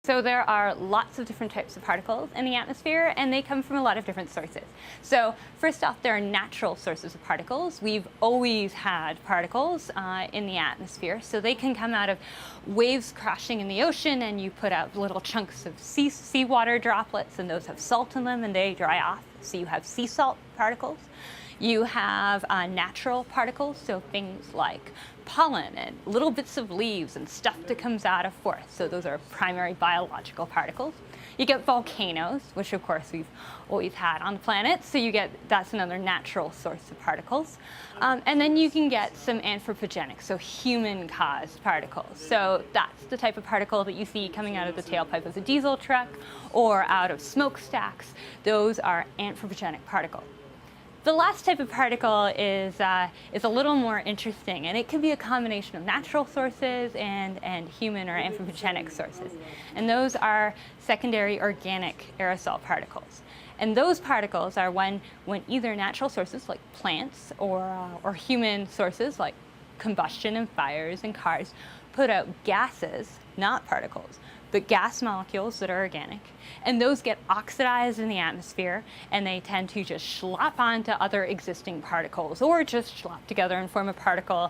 So there are lots of different types of particles in the atmosphere, and they come from a lot of different sources. So first off, there are natural sources of particles. We've always had particles in the atmosphere, so they can come out of waves crashing in the ocean, and you put out little chunks of seawater droplets, and those have salt in them, and they dry off. So you have sea salt particles. You have natural particles, so things like pollen and little bits of leaves and stuff that comes out of forests. So those are primary biological particles. You get volcanoes, which of course we've always had on the planet. So that's another natural source of particles. And then you can get some anthropogenic, so human-caused particles. So that's the type of particle that you see coming out of the tailpipe of a diesel truck or out of smokestacks. Those are anthropogenic particles. The last type of particle is a little more interesting, and it can be a combination of natural sources and human or anthropogenic sources. And those are secondary organic aerosol particles. And those particles are when either natural sources like plants or human sources like combustion and fires and cars put out gases, not particles, but gas molecules that are organic, and those get oxidized in the atmosphere, and they tend to just slop onto other existing particles, or just slop together and form a particle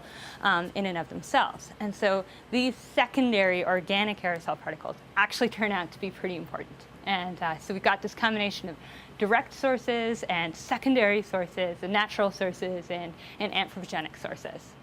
in and of themselves. And so these secondary organic aerosol particles actually turn out to be pretty important. And so we've got this combination of direct sources and secondary sources and natural sources and anthropogenic sources.